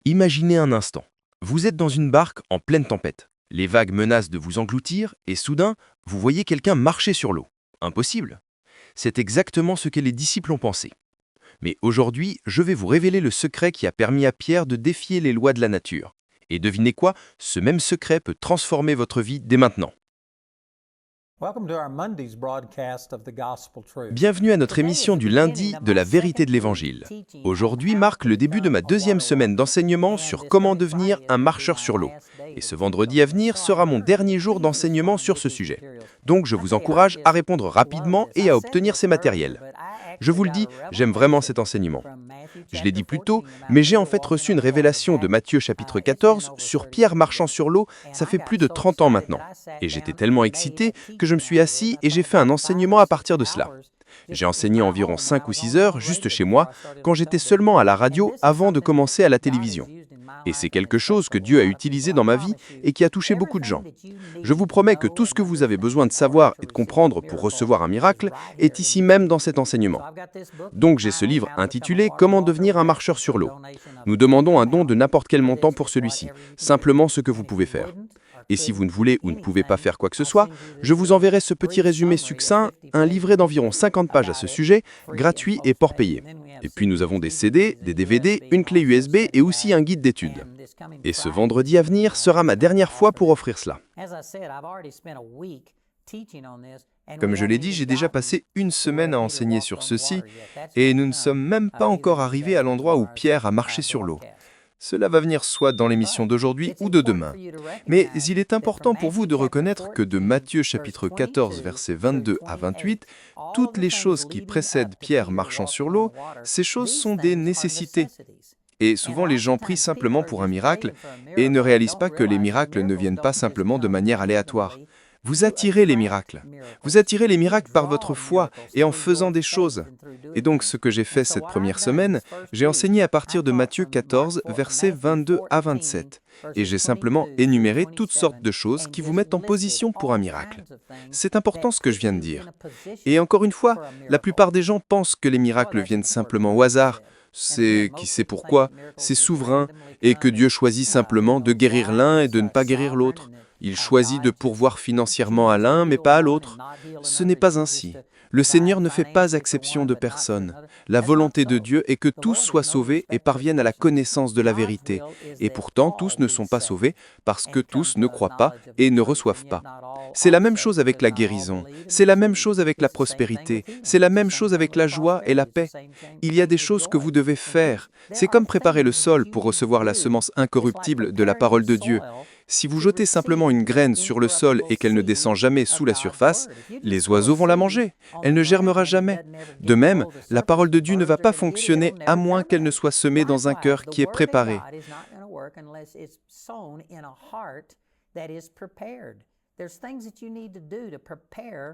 Imaginez un instant. Vous êtes dans une barque en pleine tempête. Les vagues menacent de vous engloutir et soudain, vous voyez quelqu'un marcher sur l'eau. Impossible. C'est exactement ce que les disciples ont pensé. Mais aujourd'hui, je vais vous révéler le secret qui a permis à Pierre de défier les lois de la nature. Et devinez quoi? Ce même secret peut transformer votre vie dès maintenant. Bienvenue à notre émission du lundi de la vérité de l'Évangile. Aujourd'hui marque le début de ma deuxième semaine d'enseignement sur comment devenir un marcheur sur l'eau. Et ce vendredi à venir sera mon dernier jour d'enseignement sur ce sujet. Donc je vous encourage à répondre rapidement et à obtenir ces matériels. Je vous le dis, j'aime vraiment cet enseignement. Je l'ai dit plus tôt, mais j'ai en fait reçu une révélation de Matthieu chapitre 14 sur Pierre marchant sur l'eau, ça fait plus de 30 ans maintenant. Et j'étais tellement excité que je me suis assis et j'ai fait un enseignement à partir de cela. J'ai enseigné environ 5 ou 6 heures juste chez moi, quand j'étais seulement à la radio avant de commencer à la télévision. Et c'est quelque chose que Dieu a utilisé dans ma vie et qui a touché beaucoup de gens. Je vous promets que tout ce que vous avez besoin de savoir et de comprendre pour recevoir un miracle est ici même dans cet enseignement. Donc j'ai ce livre intitulé « Comment devenir un marcheur sur l'eau ». Nous demandons un don de n'importe quel montant pour celui-ci, simplement ce que vous pouvez faire. Et si vous ne voulez ou ne pouvez pas faire quoi que ce soit, je vous enverrai ce petit résumé succinct, un livret d'environ 50 pages à ce sujet, gratuit et port payé. Et puis nous avons des CD, des DVD, une clé USB et aussi un guide d'études. Et ce vendredi à venir sera ma dernière fois pour offrir cela. Comme je l'ai dit, j'ai déjà passé une semaine à enseigner sur ceci, et nous ne sommes même pas encore arrivés à l'endroit où Pierre a marché sur l'eau. Cela va venir soit dans l'émission d'aujourd'hui ou de demain. Mais il est important pour vous de reconnaître que de Matthieu chapitre 14, versets 22 à 28, toutes les choses qui précèdent Pierre marchant sur l'eau, ces choses sont des nécessités. Et souvent les gens prient simplement pour un miracle et ne réalisent pas que les miracles ne viennent pas simplement de manière aléatoire. Vous attirez les miracles. Vous attirez les miracles par votre foi et en faisant des choses. Et donc, ce que j'ai fait cette première semaine, j'ai enseigné à partir de Matthieu 14, versets 22 à 27. Et j'ai simplement énuméré toutes sortes de choses qui vous mettent en position pour un miracle. C'est important ce que je viens de dire. Et encore une fois, la plupart des gens pensent que les miracles viennent simplement au hasard. C'est qui sait pourquoi, c'est souverain, et que Dieu choisit simplement de guérir l'un et de ne pas guérir l'autre. Il choisit de pourvoir financièrement à l'un, mais pas à l'autre. Ce n'est pas ainsi. Le Seigneur ne fait pas exception de personne. La volonté de Dieu est que tous soient sauvés et parviennent à la connaissance de la vérité. Et pourtant, tous ne sont pas sauvés parce que tous ne croient pas et ne reçoivent pas. C'est la même chose avec la guérison. C'est la même chose avec la prospérité. C'est la même chose avec la joie et la paix. Il y a des choses que vous devez faire. C'est comme préparer le sol pour recevoir la semence incorruptible de la parole de Dieu. Si vous jetez simplement une graine sur le sol et qu'elle ne descend jamais sous la surface, les oiseaux vont la manger. Elle ne germera jamais. De même, la parole de Dieu ne va pas fonctionner à moins qu'elle ne soit semée dans un cœur qui est préparé.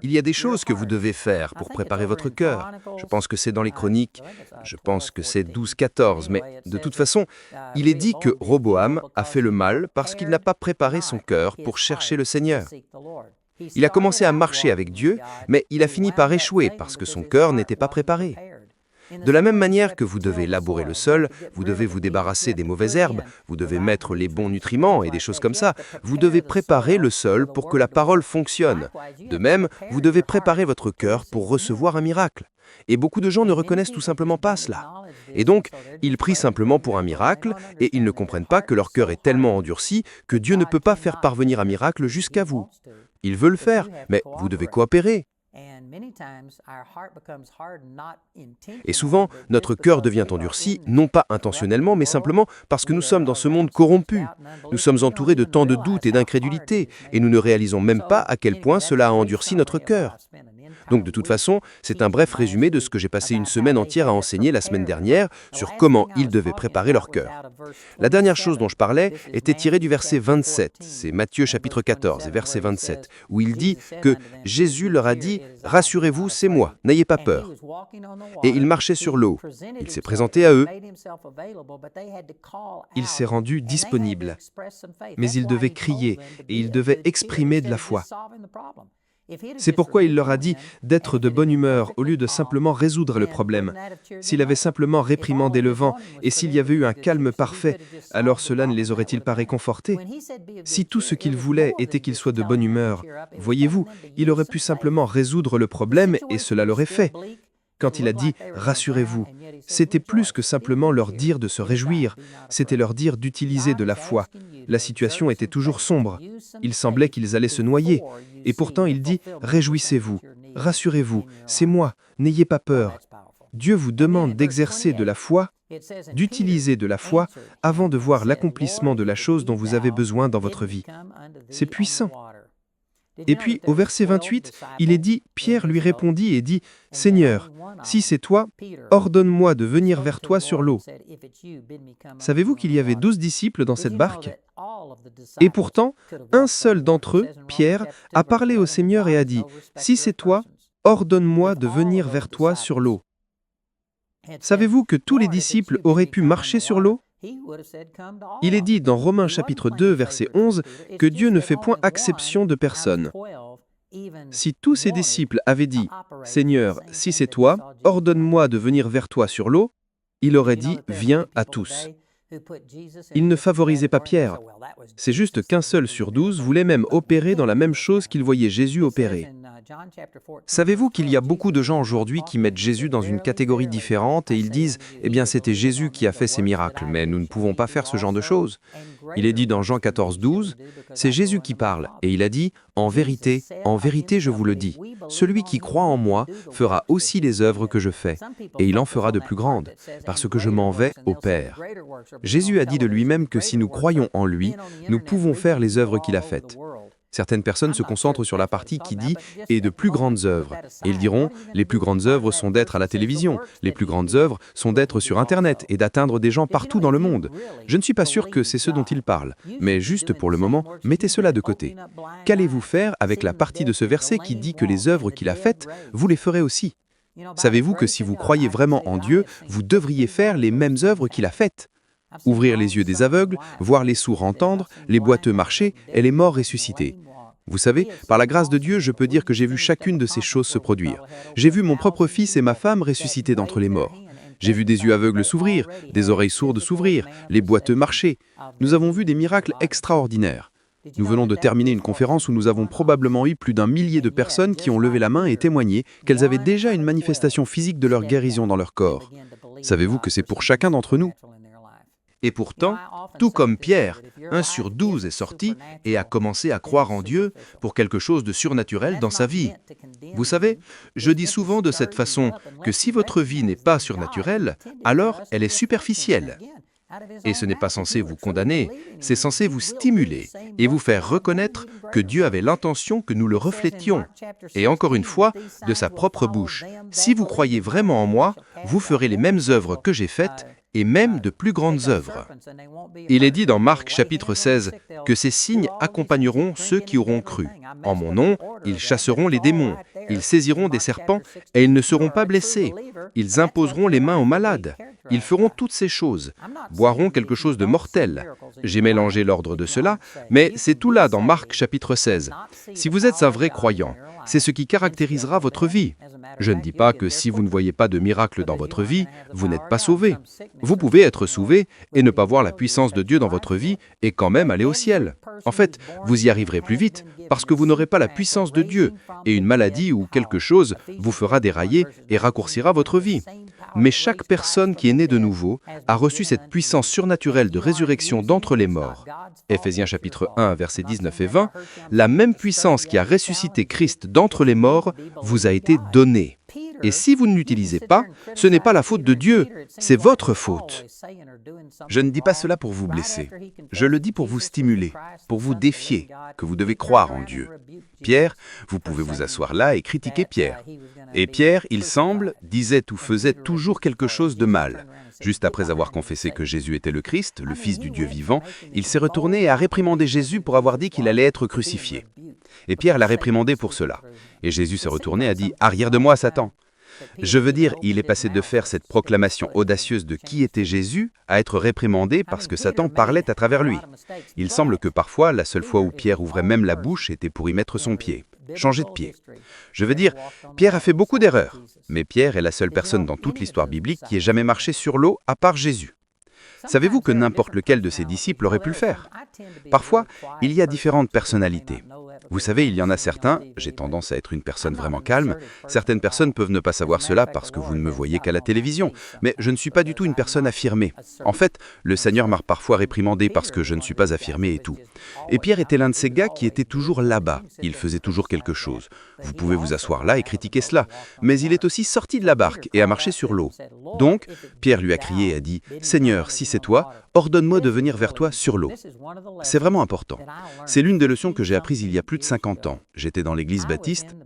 Il y a des choses que vous devez faire pour préparer votre cœur. Je pense que c'est dans les Chroniques, je pense que c'est 12-14, mais de toute façon, il est dit que Roboam a fait le mal parce qu'il n'a pas préparé son cœur pour chercher le Seigneur. Il a commencé à marcher avec Dieu, mais il a fini par échouer parce que son cœur n'était pas préparé. De la même manière que vous devez labourer le sol, vous devez vous débarrasser des mauvaises herbes, vous devez mettre les bons nutriments et des choses comme ça, vous devez préparer le sol pour que la parole fonctionne. De même, vous devez préparer votre cœur pour recevoir un miracle. Et beaucoup de gens ne reconnaissent tout simplement pas cela. Et donc, ils prient simplement pour un miracle et ils ne comprennent pas que leur cœur est tellement endurci que Dieu ne peut pas faire parvenir un miracle jusqu'à vous. Il veut le faire, mais vous devez coopérer. Et souvent, notre cœur devient endurci, non pas intentionnellement, mais simplement parce que nous sommes dans ce monde corrompu. Nous sommes entourés de tant de doutes et d'incrédulité, et nous ne réalisons même pas à quel point cela a endurci notre cœur. Donc de toute façon, c'est un bref résumé de ce que j'ai passé une semaine entière à enseigner la semaine dernière sur comment ils devaient préparer leur cœur. La dernière chose dont je parlais était tirée du verset 27, c'est Matthieu chapitre 14 et verset 27, où il dit que Jésus leur a dit « Rassurez-vous, c'est moi, n'ayez pas peur ». Et il marchait sur l'eau. Il s'est présenté à eux. Il s'est rendu disponible. Mais il devait crier et il devait exprimer de la foi. C'est pourquoi il leur a dit d'être de bonne humeur au lieu de simplement résoudre le problème. S'il avait simplement réprimandé le vent et s'il y avait eu un calme parfait, alors cela ne les aurait-il pas réconfortés? Si tout ce qu'il voulait était qu'ils soient de bonne humeur, voyez-vous, il aurait pu simplement résoudre le problème et cela l'aurait fait. Quand il a dit « rassurez-vous », c'était plus que simplement leur dire de se réjouir, c'était leur dire d'utiliser de la foi. La situation était toujours sombre, il semblait qu'ils allaient se noyer, et pourtant il dit « réjouissez-vous, rassurez-vous, c'est moi, n'ayez pas peur ». Dieu vous demande d'exercer de la foi, d'utiliser de la foi avant de voir l'accomplissement de la chose dont vous avez besoin dans votre vie. C'est puissant. Et puis, au verset 28, il est dit, Pierre lui répondit et dit, « Seigneur, si c'est toi, ordonne-moi de venir vers toi sur l'eau. » Savez-vous qu'il y avait 12 disciples dans cette barque? Et pourtant, un seul d'entre eux, Pierre, a parlé au Seigneur et a dit, « Si c'est toi, ordonne-moi de venir vers toi sur l'eau. » Savez-vous que tous les disciples auraient pu marcher sur l'eau? Il est dit dans Romains chapitre 2, verset 11, que Dieu ne fait point exception de personne. Si tous ses disciples avaient dit « Seigneur, si c'est toi, ordonne-moi de venir vers toi sur l'eau », il aurait dit « Viens à tous ». Il ne favorisait pas Pierre. C'est juste qu'un seul sur 12 voulait même opérer dans la même chose qu'il voyait Jésus opérer. Savez-vous qu'il y a beaucoup de gens aujourd'hui qui mettent Jésus dans une catégorie différente et ils disent « Eh bien, c'était Jésus qui a fait ces miracles, mais nous ne pouvons pas faire ce genre de choses. » Il est dit dans Jean 14, 12, « C'est Jésus qui parle, et il a dit « En vérité, je vous le dis, celui qui croit en moi fera aussi les œuvres que je fais, et il en fera de plus grandes, parce que je m'en vais au Père. » Jésus a dit de lui-même que si nous croyons en lui, nous pouvons faire les œuvres qu'il a faites. Certaines personnes se concentrent sur la partie qui dit « et de plus grandes œuvres ». Et ils diront « les plus grandes œuvres sont d'être à la télévision, les plus grandes œuvres sont d'être sur Internet et d'atteindre des gens partout dans le monde ». Je ne suis pas sûr que c'est ce dont ils parlent, mais juste pour le moment, mettez cela de côté. Qu'allez-vous faire avec la partie de ce verset qui dit que les œuvres qu'il a faites, vous les ferez aussi? Savez-vous que si vous croyez vraiment en Dieu, vous devriez faire les mêmes œuvres qu'il a faites? Ouvrir les yeux des aveugles, voir les sourds entendre, les boiteux marcher et les morts ressusciter. Vous savez, par la grâce de Dieu, je peux dire que j'ai vu chacune de ces choses se produire. J'ai vu mon propre fils et ma femme ressusciter d'entre les morts. J'ai vu des yeux aveugles s'ouvrir, des oreilles sourdes s'ouvrir, les boiteux marcher. Nous avons vu des miracles extraordinaires. Nous venons de terminer une conférence où nous avons probablement eu plus d'1 millier de personnes qui ont levé la main et témoigné qu'elles avaient déjà une manifestation physique de leur guérison dans leur corps. Savez-vous que c'est pour chacun d'entre nous? Et pourtant, tout comme Pierre, 1 sur 12 est sorti et a commencé à croire en Dieu pour quelque chose de surnaturel dans sa vie. Vous savez, je dis souvent de cette façon que si votre vie n'est pas surnaturelle, alors elle est superficielle. Et ce n'est pas censé vous condamner, c'est censé vous stimuler et vous faire reconnaître que Dieu avait l'intention que nous le reflétions. Et encore une fois, de sa propre bouche, si vous croyez vraiment en moi, vous ferez les mêmes œuvres que j'ai faites et même de plus grandes œuvres. Il est dit dans Marc chapitre 16 que ces signes accompagneront ceux qui auront cru. En mon nom, ils chasseront les démons, ils saisiront des serpents et ils ne seront pas blessés. Ils imposeront les mains aux malades. Ils feront toutes ces choses, boiront quelque chose de mortel. J'ai mélangé l'ordre de cela, mais c'est tout là dans Marc chapitre 16. Si vous êtes un vrai croyant, c'est ce qui caractérisera votre vie. Je ne dis pas que si vous ne voyez pas de miracle dans votre vie, vous n'êtes pas sauvé. Vous pouvez être sauvé et ne pas voir la puissance de Dieu dans votre vie et quand même aller au ciel. En fait, vous y arriverez plus vite parce que vous n'aurez pas la puissance de Dieu et une maladie ou quelque chose vous fera dérailler et raccourcira votre vie. Mais chaque personne qui est née de nouveau a reçu cette puissance surnaturelle de résurrection d'entre les morts. Éphésiens chapitre 1, versets 19 et 20, la même puissance qui a ressuscité Christ d'entre les morts vous a été donnée. Et si vous ne l'utilisez pas, ce n'est pas la faute de Dieu, c'est votre faute. Je ne dis pas cela pour vous blesser. Je le dis pour vous stimuler, pour vous défier, que vous devez croire en Dieu. Pierre, vous pouvez vous asseoir là et critiquer Pierre. Et Pierre, il semble, disait ou faisait toujours quelque chose de mal. Juste après avoir confessé que Jésus était le Christ, le Fils du Dieu vivant, il s'est retourné et a réprimandé Jésus pour avoir dit qu'il allait être crucifié. Et Pierre l'a réprimandé pour cela. Et Jésus s'est retourné et a dit « Arrière de moi, Satan !» Je veux dire, il est passé de faire cette proclamation audacieuse de qui était Jésus à être réprimandé parce que Satan parlait à travers lui. Il semble que parfois, la seule fois où Pierre ouvrait même la bouche était pour y mettre son pied. changer de pied. Je veux dire, Pierre a fait beaucoup d'erreurs, mais Pierre est la seule personne dans toute l'histoire biblique qui ait jamais marché sur l'eau à part Jésus. Savez-vous que n'importe lequel de ses disciples aurait pu le faire? Parfois, il y a différentes personnalités. Vous savez, il y en a certains, j'ai tendance à être une personne vraiment calme, certaines personnes peuvent ne pas savoir cela parce que vous ne me voyez qu'à la télévision, mais je ne suis pas du tout une personne affirmée. En fait, le Seigneur m'a parfois réprimandé parce que je ne suis pas affirmé et tout. Et Pierre était l'un de ces gars qui était toujours là-bas, il faisait toujours quelque chose. Vous pouvez vous asseoir là et critiquer cela, mais il est aussi sorti de la barque et a marché sur l'eau. Donc, Pierre lui a crié et a dit « Seigneur, si c'est toi, ordonne-moi de venir vers toi sur l'eau. » C'est vraiment important. C'est l'une des leçons que j'ai apprises il y a plus de 50 ans. J'étais dans l'église baptiste.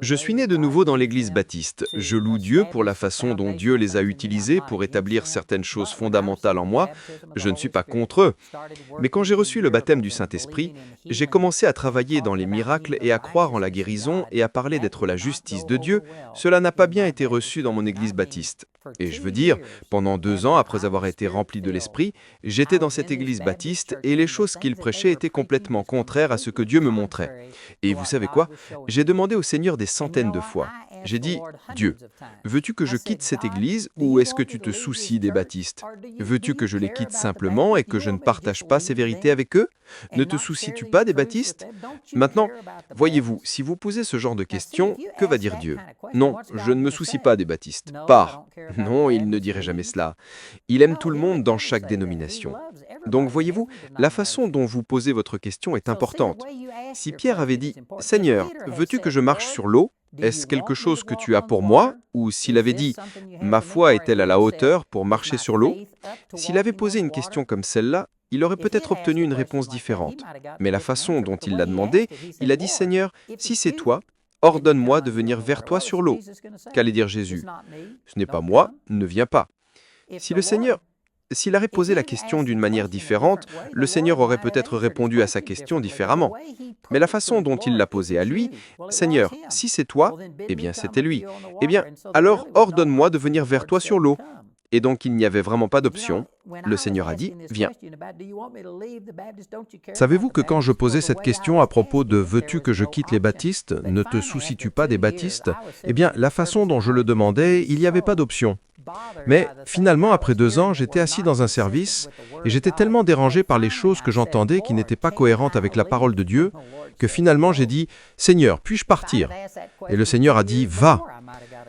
Je suis né de nouveau dans l'église baptiste. Je loue Dieu pour la façon dont Dieu les a utilisés pour établir certaines choses fondamentales en moi. Je ne suis pas contre eux. Mais quand j'ai reçu le baptême du Saint-Esprit, j'ai commencé à travailler dans les miracles et à croire en la guérison et à parler d'être la justice de Dieu. Cela n'a pas bien été reçu dans mon église baptiste. Et je veux dire, pendant 2 ans après avoir été rempli de l'Esprit, j'étais dans cette église baptiste et les choses qu'il prêchait étaient complètement contraires à ce que Dieu me montrait. Et vous savez quoi? J'ai demandé au Seigneur des centaines de fois. J'ai dit, Dieu, veux-tu que je quitte cette église ou est-ce que tu te soucies des baptistes? Veux-tu que je les quitte simplement et que je ne partage pas ces vérités avec eux? Ne te soucies-tu pas des baptistes? Maintenant, voyez-vous, si vous posez ce genre de questions, que va dire Dieu? Non, je ne me soucie pas des baptistes. Pars. Non, il ne dirait jamais cela. Il aime tout le monde dans chaque dénomination. Donc voyez-vous, la façon dont vous posez votre question est importante. Si Pierre avait dit « Seigneur, veux-tu que je marche sur l'eau ? Est-ce quelque chose que tu as pour moi ?» Ou s'il avait dit « Ma foi est-elle à la hauteur pour marcher sur l'eau ?» S'il avait posé une question comme celle-là, il aurait peut-être obtenu une réponse différente. Mais la façon dont il l'a demandé, il a dit « Seigneur, si c'est toi, ordonne-moi de venir vers toi sur l'eau. » Qu'allait dire Jésus? « Ce n'est pas moi, ne viens pas. » S'il avait posé la question d'une manière différente, le Seigneur aurait peut-être répondu à sa question différemment. Mais la façon dont il l'a posée à lui, « Seigneur, si c'est toi, eh bien c'était lui. Eh bien, alors ordonne-moi de venir vers toi sur l'eau. » Et donc il n'y avait vraiment pas d'option. Le Seigneur a dit, « Viens. » Savez-vous que quand je posais cette question à propos de « Veux-tu que je quitte les baptistes? Ne te soucies-tu pas des baptistes ?» Eh bien, la façon dont je le demandais, il n'y avait pas d'option. Mais finalement, après 2 ans, j'étais assis dans un service et j'étais tellement dérangé par les choses que j'entendais qui n'étaient pas cohérentes avec la parole de Dieu que finalement j'ai dit « Seigneur, puis-je partir ?» Et le Seigneur a dit « Va !»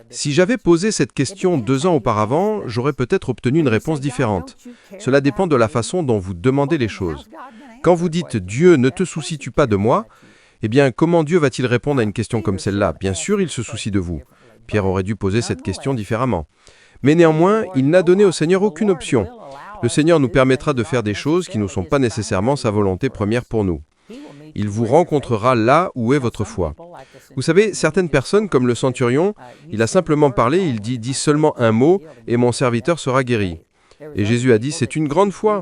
Si j'avais posé cette question 2 ans auparavant, j'aurais peut-être obtenu une réponse différente. Cela dépend de la façon dont vous demandez les choses. Quand vous dites « Dieu, ne te soucies-tu pas de moi ?» Eh bien, comment Dieu va-t-il répondre à une question comme celle-là? Bien sûr, il se soucie de vous. Pierre aurait dû poser cette question différemment. Mais néanmoins, il n'a donné au Seigneur aucune option. Le Seigneur nous permettra de faire des choses qui ne sont pas nécessairement sa volonté première pour nous. Il vous rencontrera là où est votre foi. Vous savez, certaines personnes, comme le centurion, il a simplement parlé, il dit « Dis seulement un mot et mon serviteur sera guéri ». Et Jésus a dit « C'est une grande foi ».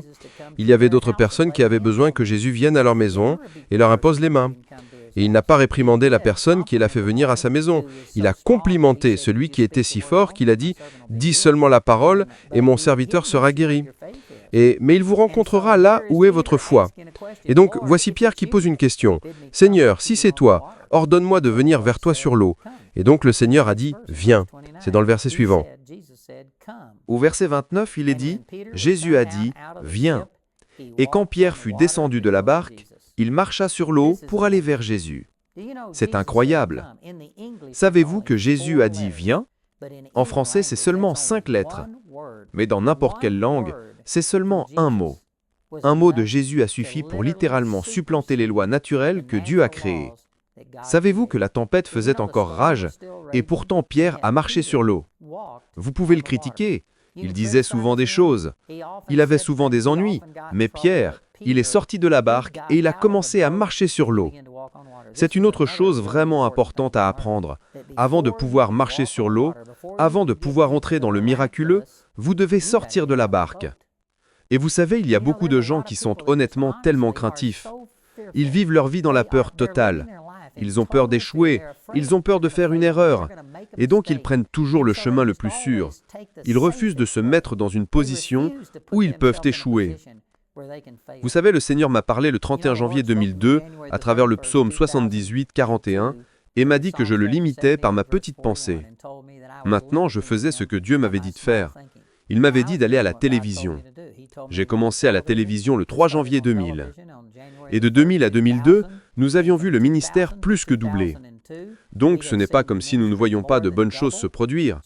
Il y avait d'autres personnes qui avaient besoin que Jésus vienne à leur maison et leur impose les mains. Et il n'a pas réprimandé la personne qui l'a fait venir à sa maison. Il a complimenté celui qui était si fort qu'il a dit « Dis seulement la parole et mon serviteur sera guéri ». Mais il vous rencontrera là où est votre foi. Et donc, voici Pierre qui pose une question. « Seigneur, si c'est toi, ordonne-moi de venir vers toi sur l'eau. » Et donc le Seigneur a dit « Viens ». C'est dans le verset suivant. Au verset 29, il est dit « Jésus a dit, viens. » Et quand Pierre fut descendu de la barque, il marcha sur l'eau pour aller vers Jésus. C'est incroyable. Savez-vous que Jésus a dit « viens » ? En français, c'est seulement 5 lettres. Mais dans n'importe quelle langue, c'est seulement un mot. Un mot de Jésus a suffi pour littéralement supplanter les lois naturelles que Dieu a créées. Savez-vous que la tempête faisait encore rage, et pourtant Pierre a marché sur l'eau? Vous pouvez le critiquer, il disait souvent des choses, il avait souvent des ennuis, mais Pierre, il est sorti de la barque et il a commencé à marcher sur l'eau. C'est une autre chose vraiment importante à apprendre. Avant de pouvoir marcher sur l'eau, avant de pouvoir entrer dans le miraculeux, vous devez sortir de la barque. Et vous savez, il y a beaucoup de gens qui sont honnêtement tellement craintifs. Ils vivent leur vie dans la peur totale. Ils ont peur d'échouer, ils ont peur de faire une erreur, et donc ils prennent toujours le chemin le plus sûr. Ils refusent de se mettre dans une position où ils peuvent échouer. Vous savez, le Seigneur m'a parlé le 31 janvier 2002 à travers le psaume 78, 41 et m'a dit que je le limitais par ma petite pensée. Maintenant, je faisais ce que Dieu m'avait dit de faire. Il m'avait dit d'aller à la télévision. J'ai commencé à la télévision le 3 janvier 2000. Et de 2000 à 2002, nous avions vu le ministère plus que doubler. Donc ce n'est pas comme si nous ne voyions pas de bonnes choses se produire.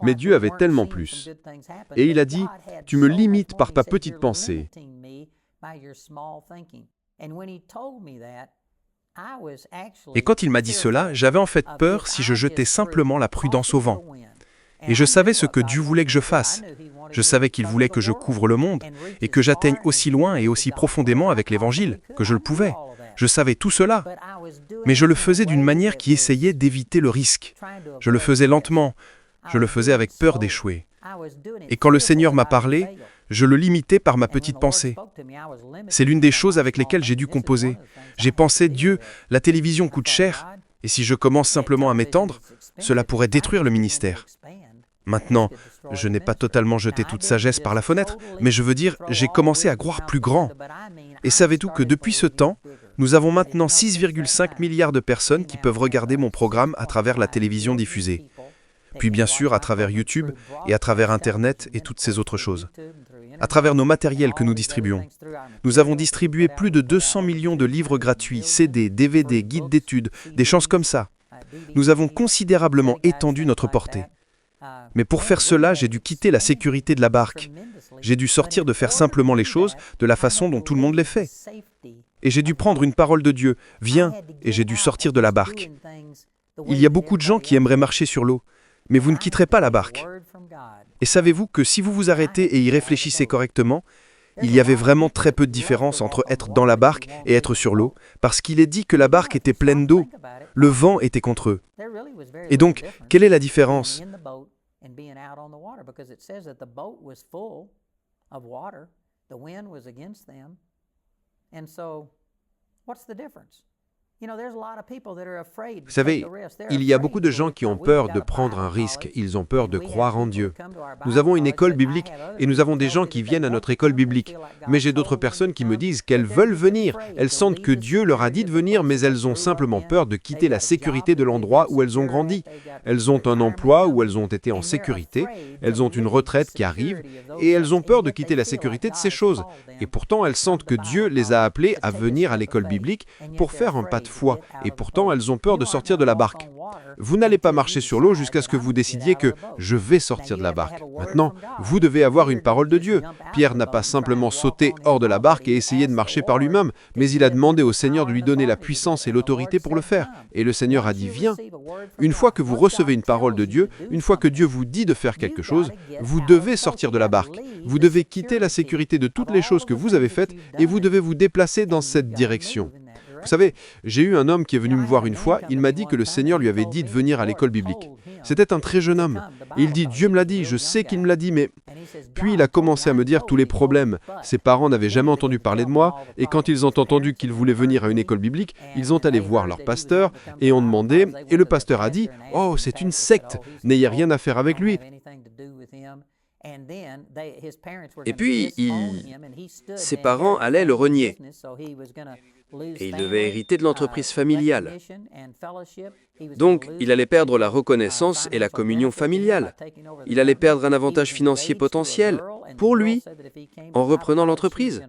Mais Dieu avait tellement plus. Et il a dit, « Tu me limites par ta petite pensée. » Et quand il m'a dit cela, j'avais en fait peur si je jetais simplement la prudence au vent. Et je savais ce que Dieu voulait que je fasse. Je savais qu'il voulait que je couvre le monde et que j'atteigne aussi loin et aussi profondément avec l'Évangile que je le pouvais. Je savais tout cela, mais je le faisais d'une manière qui essayait d'éviter le risque. Je le faisais lentement, je le faisais avec peur d'échouer. Et quand le Seigneur m'a parlé, je le limitais par ma petite pensée. C'est l'une des choses avec lesquelles j'ai dû composer. J'ai pensé, Dieu, la télévision coûte cher, et si je commence simplement à m'étendre, cela pourrait détruire le ministère. Maintenant, je n'ai pas totalement jeté toute sagesse par la fenêtre, mais je veux dire, j'ai commencé à croire plus grand. Et savez-vous que depuis ce temps, nous avons maintenant 6,5 milliards de personnes qui peuvent regarder mon programme à travers la télévision diffusée. Puis bien sûr à travers YouTube et à travers Internet et toutes ces autres choses. À travers nos matériels que nous distribuons. Nous avons distribué plus de 200 millions de livres gratuits, CD, DVD, guides d'études, des choses comme ça. Nous avons considérablement étendu notre portée. Mais pour faire cela, j'ai dû quitter la sécurité de la barque. J'ai dû sortir de faire simplement les choses de la façon dont tout le monde les fait. Et j'ai dû prendre une parole de Dieu, « Viens !» et j'ai dû sortir de la barque. Il y a beaucoup de gens qui aimeraient marcher sur l'eau, mais vous ne quitterez pas la barque. Et savez-vous que si vous vous arrêtez et y réfléchissez correctement, il y avait vraiment très peu de différence entre être dans la barque et être sur l'eau, parce qu'il est dit que la barque était pleine d'eau. Le vent était contre eux. Et donc, quelle est la différence ? Vous savez, il y a beaucoup de gens qui ont peur de prendre un risque, ils ont peur de croire en Dieu. Nous avons une école biblique et nous avons des gens qui viennent à notre école biblique. Mais j'ai d'autres personnes qui me disent qu'elles veulent venir. Elles sentent que Dieu leur a dit de venir, mais elles ont simplement peur de quitter la sécurité de l'endroit où elles ont grandi. Elles ont un emploi où elles ont été en sécurité, elles ont une retraite qui arrive et elles ont peur de quitter la sécurité de ces choses. Et pourtant, elles sentent que Dieu les a appelées à venir à l'école biblique pour faire un pas de foi. Et pourtant, elles ont peur de sortir de la barque. Vous n'allez pas marcher sur l'eau jusqu'à ce que vous décidiez que « je vais sortir de la barque ». Maintenant, vous devez avoir une parole de Dieu. Pierre n'a pas simplement sauté hors de la barque et essayé de marcher par lui-même, mais il a demandé au Seigneur de lui donner la puissance et l'autorité pour le faire. Et le Seigneur a dit « viens ». Une fois que vous recevez une parole de Dieu, une fois que Dieu vous dit de faire quelque chose, vous devez sortir de la barque. Vous devez quitter la sécurité de toutes les choses que vous avez faites et vous devez vous déplacer dans cette direction. Vous savez, j'ai eu un homme qui est venu me voir une fois, il m'a dit que le Seigneur lui avait dit de venir à l'école biblique. C'était un très jeune homme. Et il dit, Dieu me l'a dit, je sais qu'il me l'a dit, mais... Puis il a commencé à me dire tous les problèmes. Ses parents n'avaient jamais entendu parler de moi, et quand ils ont entendu qu'il voulait venir à une école biblique, ils ont allé voir leur pasteur et ont demandé, et le pasteur a dit, « Oh, c'est une secte, n'ayez rien à faire avec lui. » Et puis, ses parents allaient le renier. Et il devait hériter de l'entreprise familiale. Donc, il allait perdre la reconnaissance et la communion familiale. Il allait perdre un avantage financier potentiel pour lui en reprenant l'entreprise.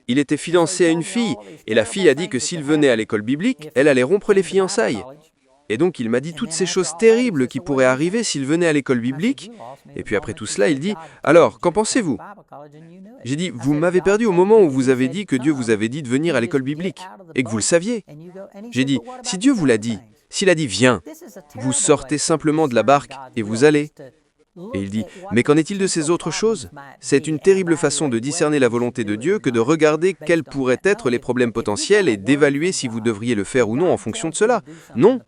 Il était fiancé à une fille et la fille a dit que s'il venait à l'école biblique, elle allait rompre les fiançailles. Et donc, il m'a dit toutes ces choses terribles qui pourraient arriver s'il venait à l'école biblique. Et puis après tout cela, il dit, « Alors, qu'en pensez-vous » J'ai dit, « Vous m'avez perdu au moment où vous avez dit que Dieu vous avait dit de venir à l'école biblique, et que vous le saviez. » J'ai dit, « Si Dieu vous l'a dit, s'il a dit, viens, vous sortez simplement de la barque et vous allez. » Et il dit, « Mais qu'en est-il de ces autres choses ? C'est une terrible façon de discerner la volonté de Dieu que de regarder quels pourraient être les problèmes potentiels et d'évaluer si vous devriez le faire ou non en fonction de cela. Non.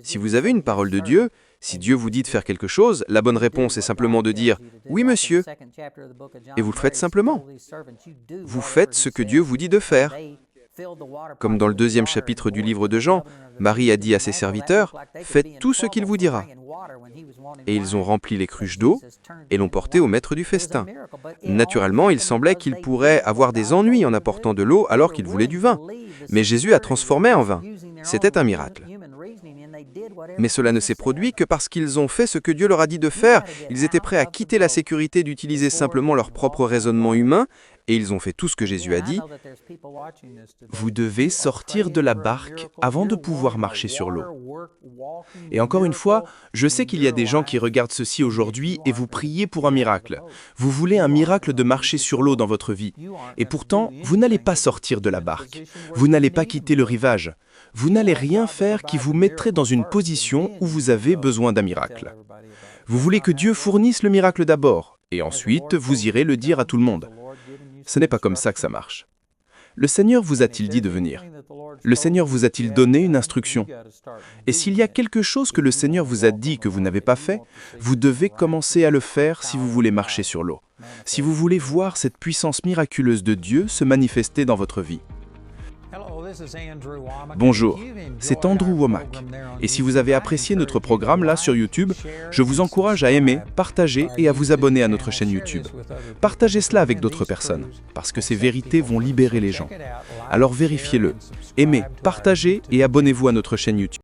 Si vous avez une parole de Dieu, si Dieu vous dit de faire quelque chose, la bonne réponse est simplement de dire « Oui, monsieur ». Et vous le faites simplement. Vous faites ce que Dieu vous dit de faire. Comme dans le 2e chapitre du livre de Jean, Marie a dit à ses serviteurs, « Faites tout ce qu'il vous dira. » Et ils ont rempli les cruches d'eau et l'ont porté au maître du festin. Naturellement, il semblait qu'ils pourraient avoir des ennuis en apportant de l'eau alors qu'ils voulaient du vin. Mais Jésus a transformé en vin. C'était un miracle. Mais cela ne s'est produit que parce qu'ils ont fait ce que Dieu leur a dit de faire. Ils étaient prêts à quitter la sécurité d'utiliser simplement leur propre raisonnement humain, et ils ont fait tout ce que Jésus a dit. Vous devez sortir de la barque avant de pouvoir marcher sur l'eau. Et encore une fois, je sais qu'il y a des gens qui regardent ceci aujourd'hui et vous priez pour un miracle. Vous voulez un miracle de marcher sur l'eau dans votre vie. Et pourtant, vous n'allez pas sortir de la barque. Vous n'allez pas quitter le rivage. Vous n'allez rien faire qui vous mettrait dans une position où vous avez besoin d'un miracle. Vous voulez que Dieu fournisse le miracle d'abord, et ensuite vous irez le dire à tout le monde. Ce n'est pas comme ça que ça marche. Le Seigneur vous a-t-il dit de venir? Le Seigneur vous a-t-il donné une instruction? Et s'il y a quelque chose que le Seigneur vous a dit que vous n'avez pas fait, vous devez commencer à le faire si vous voulez marcher sur l'eau, si vous voulez voir cette puissance miraculeuse de Dieu se manifester dans votre vie. Bonjour, c'est Andrew Womack. Et si vous avez apprécié notre programme là sur YouTube, je vous encourage à aimer, partager et à vous abonner à notre chaîne YouTube. Partagez cela avec d'autres personnes, parce que ces vérités vont libérer les gens. Alors vérifiez-le. Aimez, partagez et abonnez-vous à notre chaîne YouTube.